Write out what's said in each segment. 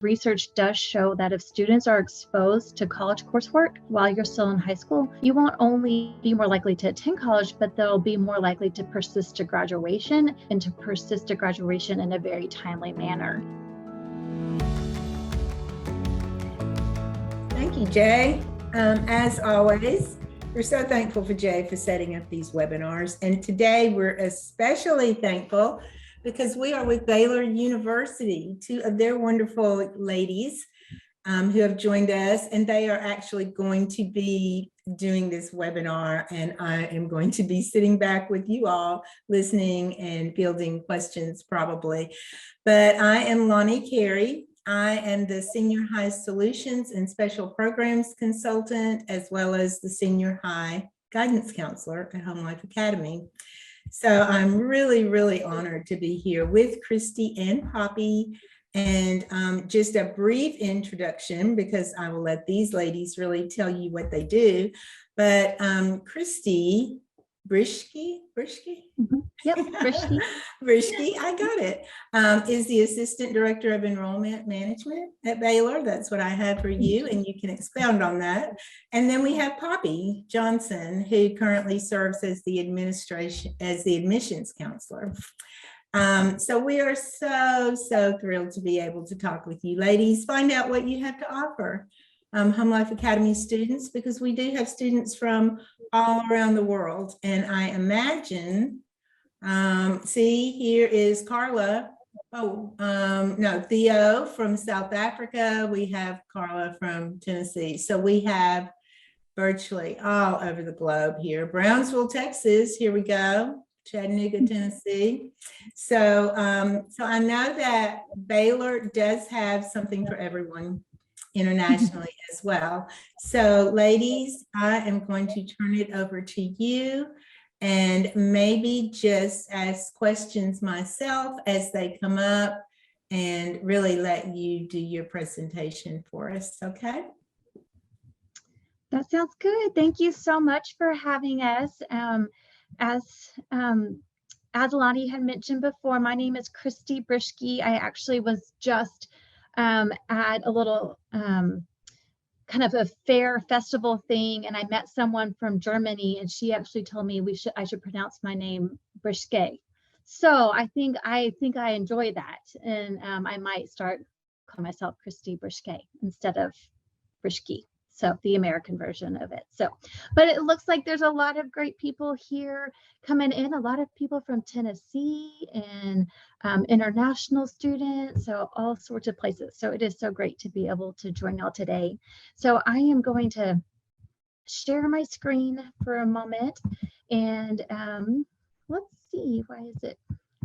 research does show that if students are exposed to college coursework while you're still in high school, you won't only be more likely to attend college, but they'll be more likely to persist to graduation and to persist to graduation in a very timely manner. Thank you, Jay. As always, we're so thankful for Jay for setting up these webinars. And today we're especially thankful because we are with Baylor University, two of their wonderful ladies who have joined us, and they are actually going to be doing this webinar, and I am going to be sitting back with you all listening and fielding questions probably. But I am Lonnie Carey. I am the Senior High Solutions and Special Programs Consultant, as well as the Senior High Guidance Counselor at HomeLife Academy. So I'm really, really honored to be here with Kristy and Poppy. And just a brief introduction, because I will let these ladies really tell you what they do. But Kristy Brischke? Mm-hmm. Yep, Brischke. Brischke, I got it. Is the Assistant Director of Enrollment Management at Baylor. That's what I had for you, and you can expound on that. And then we have Poppy Johnson, who currently serves as the admissions counselor. So we are so thrilled to be able to talk with you ladies, find out what you have to offer HomeLife Academy students, because we do have students from all around the world. And I imagine, see, here is Carla. No, Theo from South Africa. We have Carla from Tennessee. So we have virtually all over the globe here. Brownsville, Texas, here we go. Chattanooga, Tennessee. So I know that Baylor does have something for everyone internationally as well. So ladies, I am going to turn it over to you and maybe just ask questions myself as they come up and really let you do your presentation for us, okay? That sounds good. Thank you so much for having us. As Lonnie had mentioned before, my name is Kristy Brischke. I actually was just at a little kind of a fair festival thing, and I met someone from Germany, and she actually told me I should pronounce my name Brischke. So I think I enjoy that, and I might start calling myself Kristy Brischke instead of Brischke. So the American version of it. So, but it looks like there's a lot of great people here coming in, a lot of people from Tennessee and international students, so all sorts of places. So it is so great to be able to join y'all today. So I am going to share my screen for a moment, and let's see, why is it?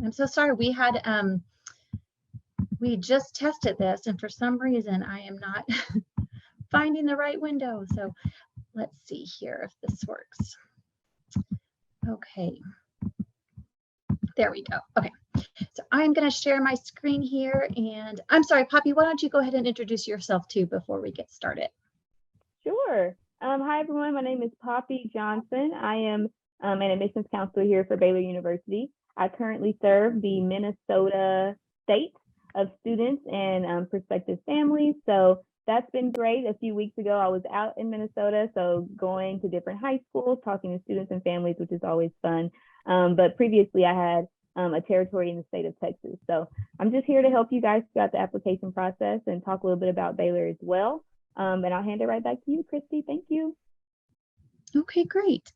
I'm so sorry. We just tested this, and for some reason I am not finding the right window. So let's see here if this works. Okay, there we go. Okay, so I'm going to share my screen here, and I'm sorry, Poppy, why don't you go ahead and introduce yourself too before we get started? Sure. Hi everyone, my name is Poppy Johnson. I am an admissions counselor here for Baylor University. I currently serve the Minnesota state of students and prospective families. So that's been great. A few weeks ago, I was out in Minnesota, so going to different high schools, talking to students and families, which is always fun. But previously, I had a territory in the state of Texas. So I'm just here to help you guys throughout the application process and talk a little bit about Baylor as well. And I'll hand it right back to you, Kristy. Thank you. Okay, great.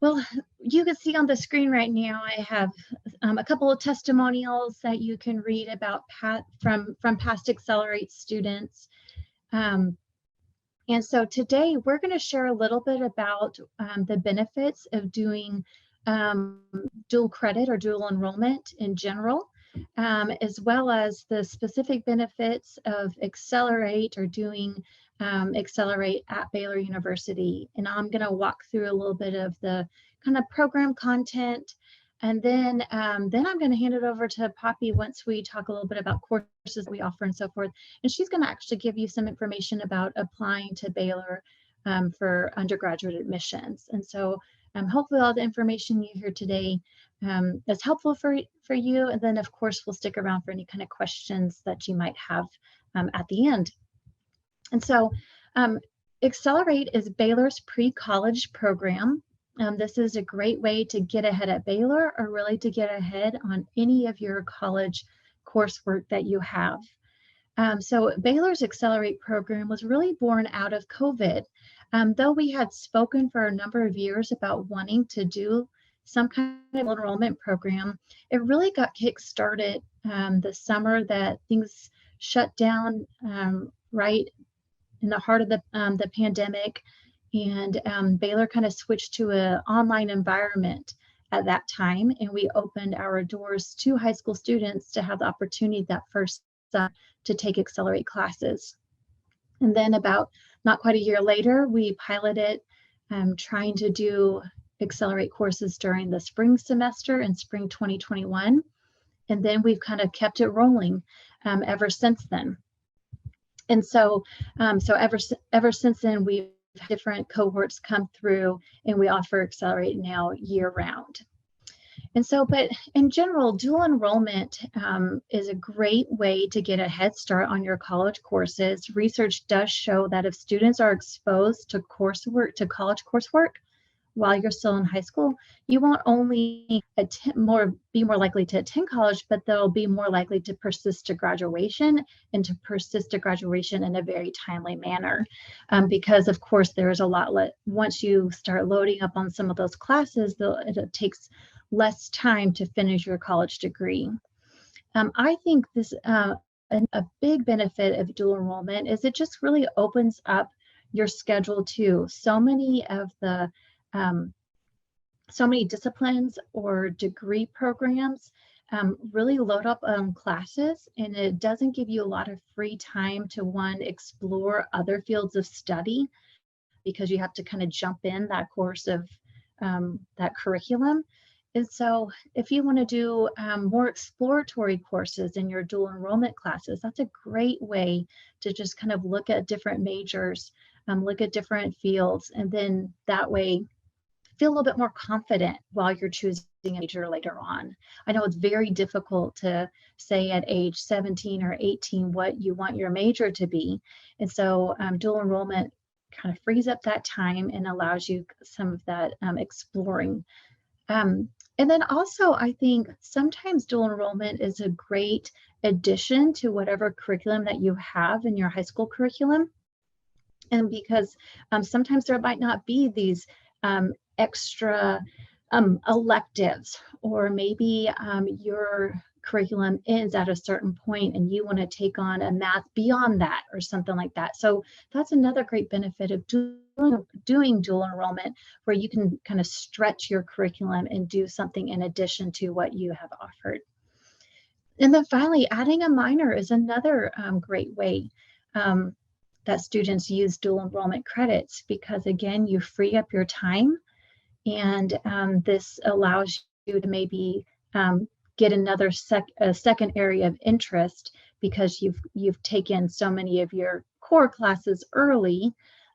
Well, you can see on the screen right now, I have a couple of testimonials that you can read about from past Accelerate students. And so today we're going to share a little bit about the benefits of doing dual credit or dual enrollment in general, as well as the specific benefits of Accelerate or doing Accelerate at Baylor University. And I'm going to walk through a little bit of the kind of program content, and then I'm going to hand it over to Poppy once we talk a little bit about courses we offer and so forth. And she's going to actually give you some information about applying to Baylor for undergraduate admissions. And so hopefully all the information you hear today is helpful for you. And then, of course, we'll stick around for any kind of questions that you might have at the end. And so Accelerate is Baylor's pre-college program. This is a great way to get ahead at Baylor, or really to get ahead on any of your college coursework that you have. So Baylor's Accelerate program was really born out of COVID. Though we had spoken for a number of years about wanting to do some kind of enrollment program, it really got kick-started the summer that things shut down right in the heart of the pandemic. And Baylor kind of switched to an online environment at that time. And we opened our doors to high school students to have the opportunity that first to take Accelerate classes. And then about not quite a year later, we piloted trying to do Accelerate courses during the spring semester in spring 2021. And then we've kind of kept it rolling ever since then. And so, ever since then, we've had different cohorts come through, and we offer Accelerate now year round. And so, but in general, dual enrollment is a great way to get a head start on your college courses. Research does show that if students are exposed to college coursework while you're still in high school, you won't only be more likely to attend college, but they'll be more likely to persist to graduation, and to persist to graduation in a very timely manner. Because of course, there is a lot, once you start loading up on some of those classes, it takes less time to finish your college degree. I think this a big benefit of dual enrollment is it just really opens up your schedule too. So many disciplines or degree programs really load up classes, and it doesn't give you a lot of free time to explore other fields of study, because you have to kind of jump in that course of that curriculum. And so if you want to do more exploratory courses in your dual enrollment classes, that's a great way to just kind of look at different majors, look at different fields, and then that way feel a little bit more confident while you're choosing a major later on. I know it's very difficult to say at age 17 or 18 what you want your major to be. And so dual enrollment kind of frees up that time and allows you some of that exploring. And then also, I think sometimes dual enrollment is a great addition to whatever curriculum that you have in your high school curriculum. And because sometimes there might not be these extra electives, or maybe your curriculum ends at a certain point and you want to take on a math beyond that or something like that. So that's another great benefit of doing dual enrollment, where you can kind of stretch your curriculum and do something in addition to what you have offered. And then finally, adding a minor is another great way that students use dual enrollment credits, because again, you free up your time, and this allows you to maybe get another second area of interest, because you've taken so many of your core classes early,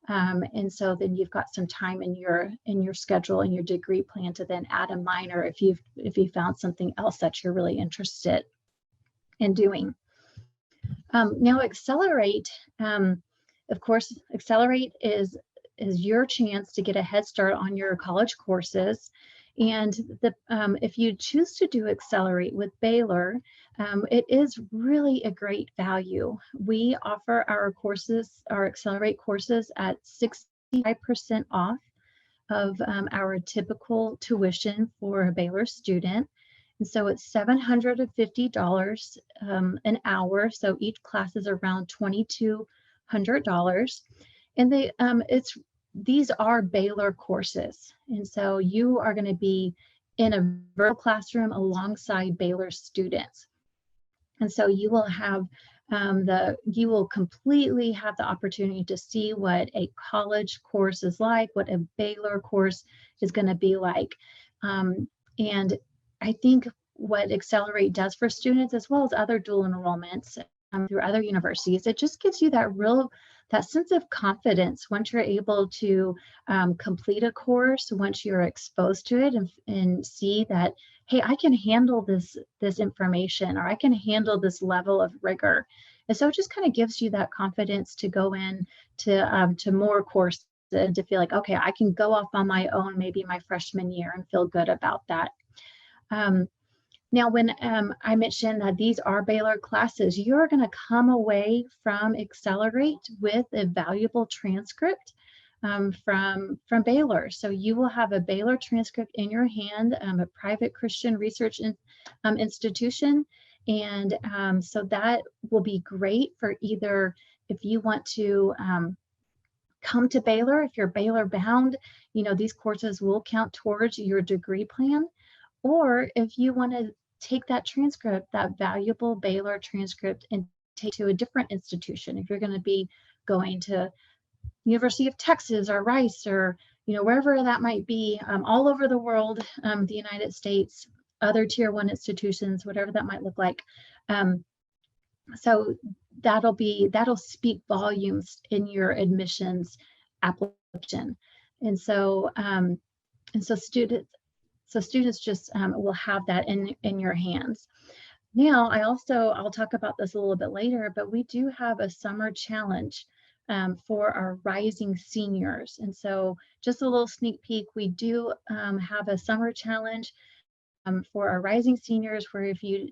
and so then you've got some time in your schedule and your degree plan to then add a minor if you found something else that you're really interested in doing. Now, Accelerate, of course, Accelerate is your chance to get a head start on your college courses. And if you choose to do Accelerate with Baylor, it is really a great value. We offer our Accelerate courses at 65% off of our typical tuition for a Baylor student. And so it's $750 an hour. So each class is around $2,200. And these are Baylor courses. And so you are going to be in a virtual classroom alongside Baylor students. And so you will have you will completely have the opportunity to see what a college course is like, what a Baylor course is going to be like. And I think what Accelerate does for students, as well as other dual enrollments through other universities, it just gives you that real that sense of confidence once you're able to complete a course, once you're exposed to it and see that, hey, I can handle this information, or I can handle this level of rigor. And so it just kind of gives you that confidence to go in to more courses and to feel like, okay, I can go off on my own maybe my freshman year and feel good about that. Now, when I mentioned that these are Baylor classes, you're going to come away from Accelerate with a valuable transcript from Baylor. So you will have a Baylor transcript in your hand, a private Christian research institution. And so that will be great for either if you want to come to Baylor, if you're Baylor bound, these courses will count towards your degree plan. Or if you want to take that transcript, that valuable Baylor transcript, and take it to a different institution, if you're going to be going to University of Texas or Rice or wherever that might be, all over the world, the United States, other tier 1 institutions, whatever that might look like. So that'll speak volumes in your admissions application. And so students just will have that in your hands. Now, I'll talk about this a little bit later, but we do have a summer challenge for our rising seniors. And so just a little sneak peek, we do have a summer challenge for our rising seniors, where if you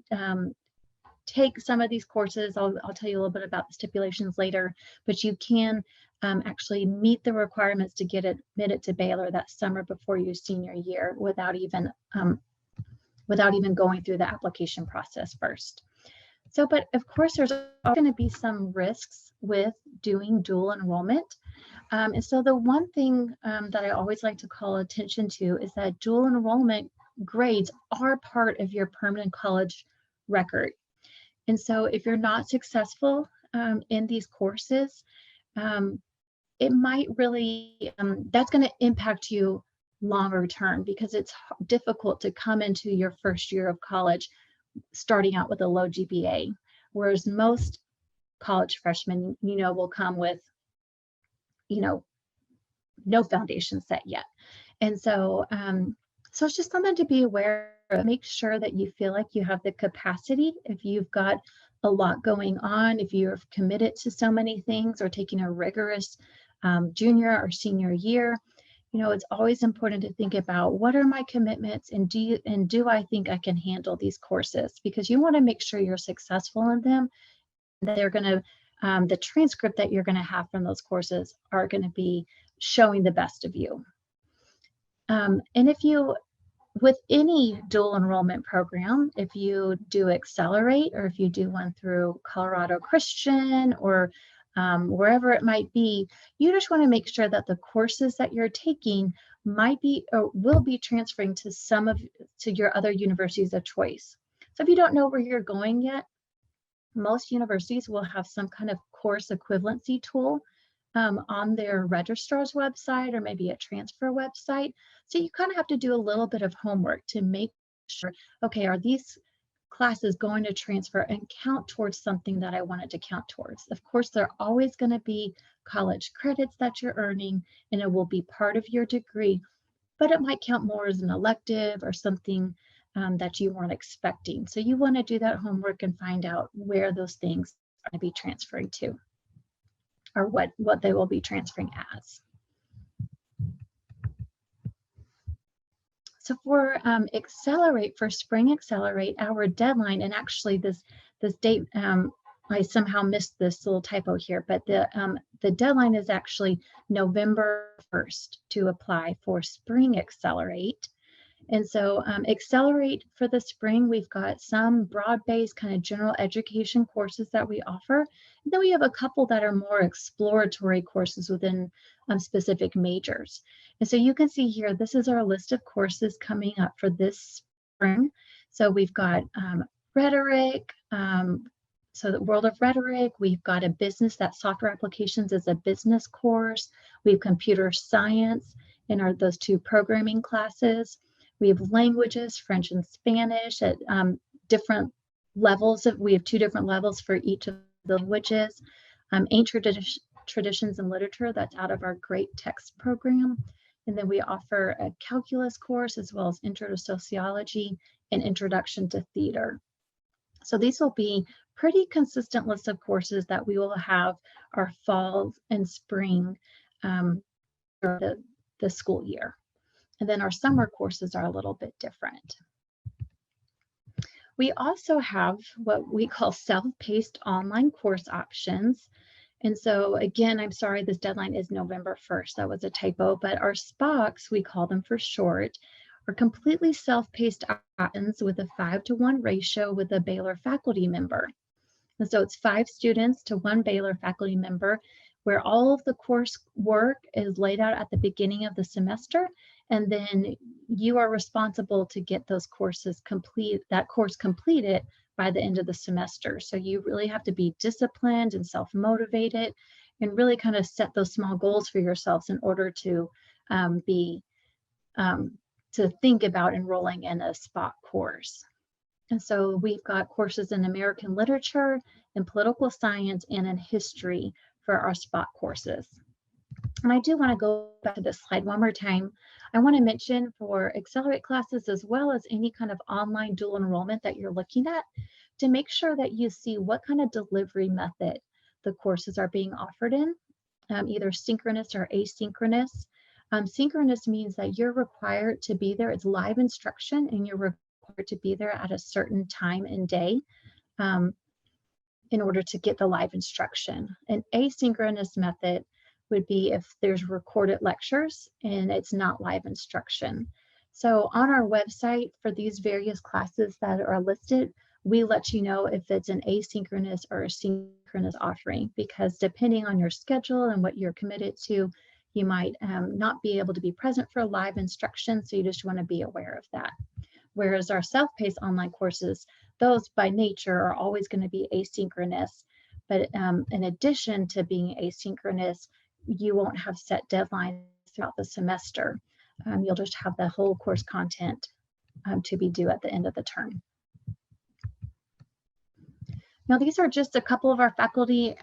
take some of these courses, I'll tell you a little bit about the stipulations later, but you can actually meet the requirements to get admitted to Baylor that summer before your senior year without even going through the application process first. So, but of course, there's going to be some risks with doing dual enrollment. And so the one thing that I always like to call attention to is that dual enrollment grades are part of your permanent college record. And so if you're not successful in these courses, it might really, that's going to impact you longer term, because it's difficult to come into your first year of college starting out with a low GPA, whereas most college freshmen, will come with, no foundation set yet. And so, so it's just something to be aware of. Make sure that you feel like you have the capacity. If you've got a lot going on, if you're committed to so many things or taking a rigorous junior or senior year, it's always important to think about, what are my commitments, and do I think I can handle these courses? Because you want to make sure you're successful in them. They're going to, the transcript that you're going to have from those courses are going to be showing the best of you. And if you, with any dual enrollment program, if you do Accelerate, or if you do one through Colorado Christian or wherever it might be, you just want to make sure that the courses that you're taking might be or will be transferring to to your other universities of choice. So if you don't know where you're going yet, most universities will have some kind of course equivalency tool on their registrar's website, or maybe a transfer website. So you kind of have to do a little bit of homework to make sure, okay, are these classes going to transfer and count towards something that I wanted to count towards? Of course, there are always going to be college credits that you're earning, and it will be part of your degree, but it might count more as an elective or something that you weren't expecting. So you want to do that homework and find out where those things are going to be transferring to, or what they will be transferring as. So for Accelerate, for Spring Accelerate, our deadline, and actually this date, I somehow missed this little typo here, but the deadline is actually November 1st to apply for Spring Accelerate. And so Accelerate for the spring, we've got some broad-based kind of general education courses that we offer. And then we have a couple that are more exploratory courses within specific majors. And so you can see here, this is our list of courses coming up for this spring. So we've got rhetoric, so the world of rhetoric. We've got a business, that software applications is a business course. We have computer science in those two programming classes. We have languages, French and Spanish, at different levels. We have two different levels for each of the languages. Traditions and Literature. That's out of our Great Text program. And then we offer a calculus course as well as Intro to Sociology and Introduction to Theater. So these will be pretty consistent list of courses that we will have our fall and spring for the school year. And then our summer courses are a little bit different. We also have what we call self-paced online course options. And so again, I'm sorry, this deadline is November 1st. That was a typo, but our SPOCs, we call them for short, are completely self-paced options with a 5-to-1 ratio with a Baylor faculty member. And so it's 5 students to 1 Baylor faculty member, where all of the course work is laid out at the beginning of the semester, and then you are responsible to get those courses that course completed by the end of the semester. So you really have to be disciplined and self-motivated and really kind of set those small goals for yourselves in order to think about enrolling in a SPOC course. And so we've got courses in American literature, in political science, and in history for our SPOC courses. And I do want to go back to this slide one more time. I want to mention for Accelerate classes, as well as any kind of online dual enrollment that you're looking at, to make sure that you see what kind of delivery method the courses are being offered in, either synchronous or asynchronous. Synchronous means that you're required to be there. It's live instruction, and you're required to be there at a certain time and day in order to get the live instruction. An asynchronous method would be if there's recorded lectures and it's not live instruction. So on our website for these various classes that are listed, we let you know if it's an asynchronous or a synchronous offering, because depending on your schedule and what you're committed to, you might not be able to be present for live instruction. So you just want to be aware of that. Whereas our self-paced online courses, those by nature are always going to be asynchronous. But in addition to being asynchronous, you won't have set deadlines throughout the semester. You'll just have the whole course content to be due at the end of the term. Now, these are just a couple of our faculty.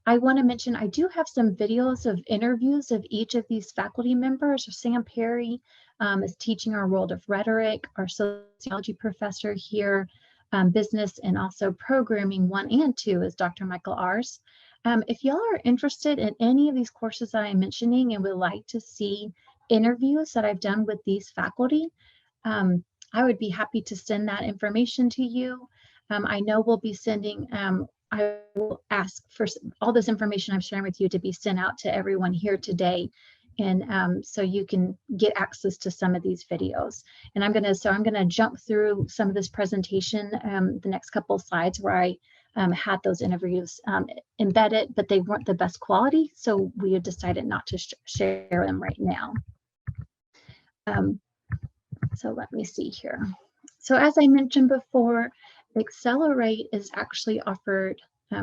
I want to mention, I do have some videos of interviews of each of these faculty members. Sam Perry is teaching our World of Rhetoric, our sociology professor here, business and also programming 1 and 2 is Dr. Michael Ars. If y'all are interested in any of these courses that I'm mentioning and would like to see interviews that I've done with these faculty, I would be happy to send that information to you. I know we'll be sending, I will ask for all this information I'm sharing with you to be sent out to everyone here today. And so you can get access to some of these videos. And I'm gonna jump through some of this presentation, the next couple of slides where I had those interviews embedded, but they weren't the best quality. So we had decided not to share them right now. So let me see here. So as I mentioned before, Accelerate is actually offered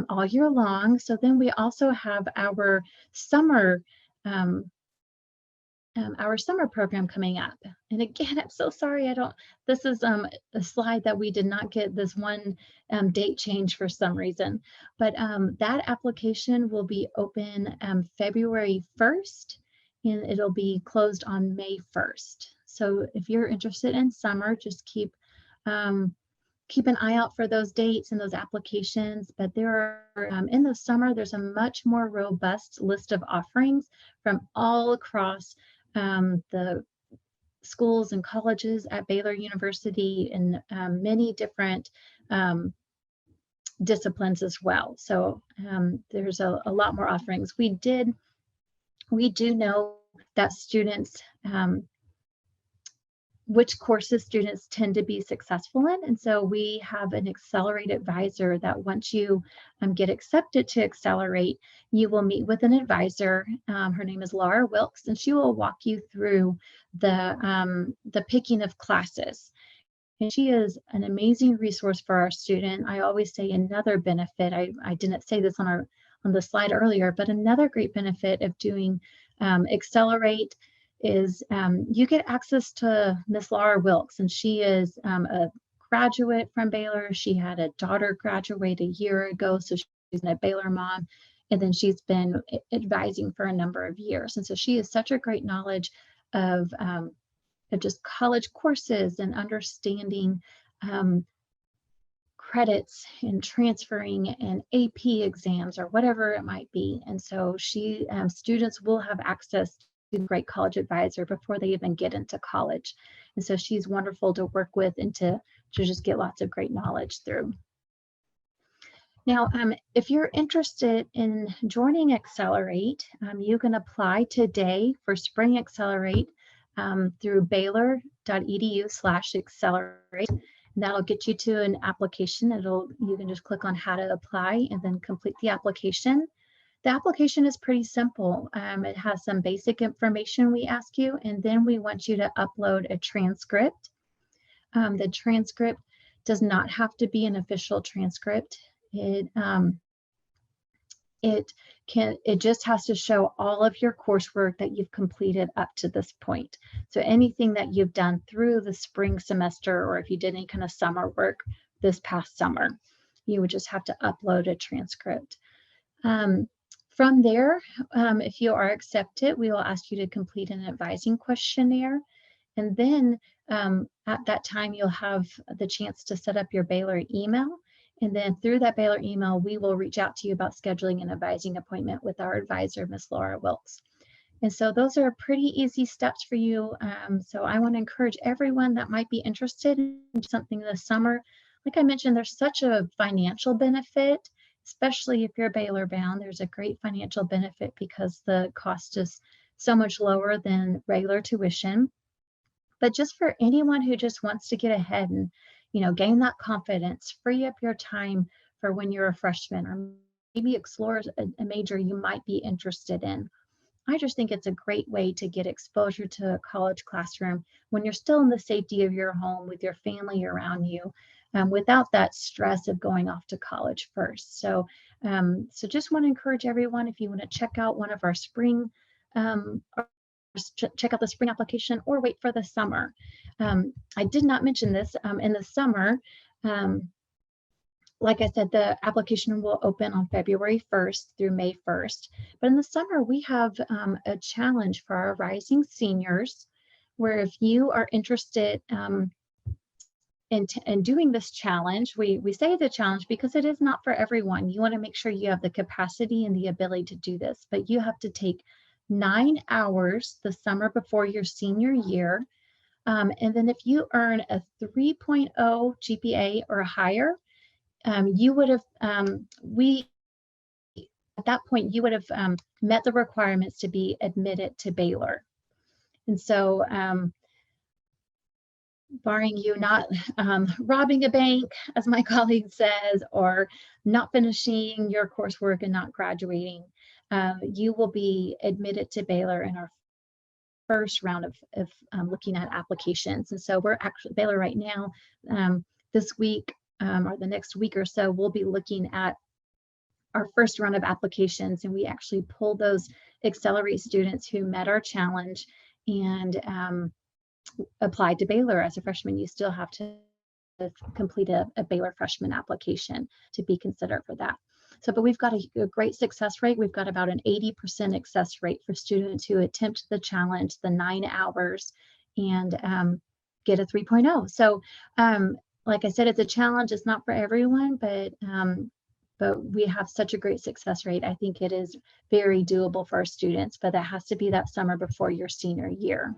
all year long. So then we also have our summer program coming up. And again, I'm so sorry, this is a slide that we did not get this one date change for some reason, but that application will be open February 1st, and it'll be closed on May 1st. So if you're interested in summer, just keep an eye out for those dates and those applications. But there are, in the summer, there's a much more robust list of offerings from all across the schools and colleges at Baylor University and many different disciplines as well. So there's a lot more offerings. We do know that students, which courses students tend to be successful in. And so we have an Accelerate advisor that once you get accepted to Accelerate, you will meet with an advisor. Her name is Laura Wilkes, and she will walk you through the picking of classes. And she is an amazing resource for our student. I always say another benefit, I didn't say this on the slide earlier, but another great benefit of doing Accelerate is you get access to Miss Laura Wilkes, and she is a graduate from Baylor. She had a daughter graduate a year ago, so she's a Baylor mom, And then she's been advising for a number of years. And so she has such a great knowledge of just college courses and understanding credits and transferring and AP exams or whatever it might be. And so students will have access to a great college advisor before they even get into college. And so she's wonderful to work with and to just get lots of great knowledge through. Now, if you're interested in joining Accelerate, you can apply today for Spring Accelerate through baylor.edu/accelerate. That'll get you to an application. You can just click on how to apply and then complete the application. The application is pretty simple. It has some basic information we ask you, and then we want you to upload a transcript. The transcript does not have to be an official transcript. It just has to show all of your coursework that you've completed up to this point. So anything that you've done through the spring semester, or if you did any kind of summer work this past summer, you would just have to upload a transcript. From there, if you are accepted, we will ask you to complete an advising questionnaire. And then at that time, you'll have the chance to set up your Baylor email. And then through that Baylor email, we will reach out to you about scheduling an advising appointment with our advisor, Ms. Laura Wilkes. And so those are pretty easy steps for you. So I want to encourage everyone that might be interested in something this summer. Like I mentioned, there's such a financial benefit, especially if you're Baylor bound. There's a great financial benefit because the cost is so much lower than regular tuition. But just for anyone who just wants to get ahead and gain that confidence, free up your time for when you're a freshman, or maybe explore a major you might be interested in. I just think it's a great way to get exposure to a college classroom when you're still in the safety of your home with your family around you, without that stress of going off to college first. So just want to encourage everyone, if you want to check out one of our spring check out the spring application or wait for the summer. I did not mention this in the summer. Like I said, the application will open on February 1st through May 1st. But in the summer, we have a challenge for our rising seniors, where if you are interested in doing this challenge, we say the challenge because it is not for everyone. You want to make sure you have the capacity and the ability to do this, but you have to take 9 hours the summer before your senior year. And then if you earn a 3.0 GPA or higher, you would have, at that point, you would have met the requirements to be admitted to Baylor. And so, barring you not robbing a bank, as my colleague says, or not finishing your coursework and not graduating, you will be admitted to Baylor in our first round of looking at applications. And so we're actually, Baylor right now, this week or the next week or so, we'll be looking at our first round of applications, and we actually pull those Accelerate students who met our challenge and applied to Baylor as a freshman. You still have to complete a Baylor freshman application to be considered for that. So, but we've got a great success rate. We've got about an 80% success rate for students who attempt the challenge, the 9 hours, and get a 3.0. So, like I said, it's a challenge. It's not for everyone, but we have such a great success rate. I think it is very doable for our students, but that has to be that summer before your senior year.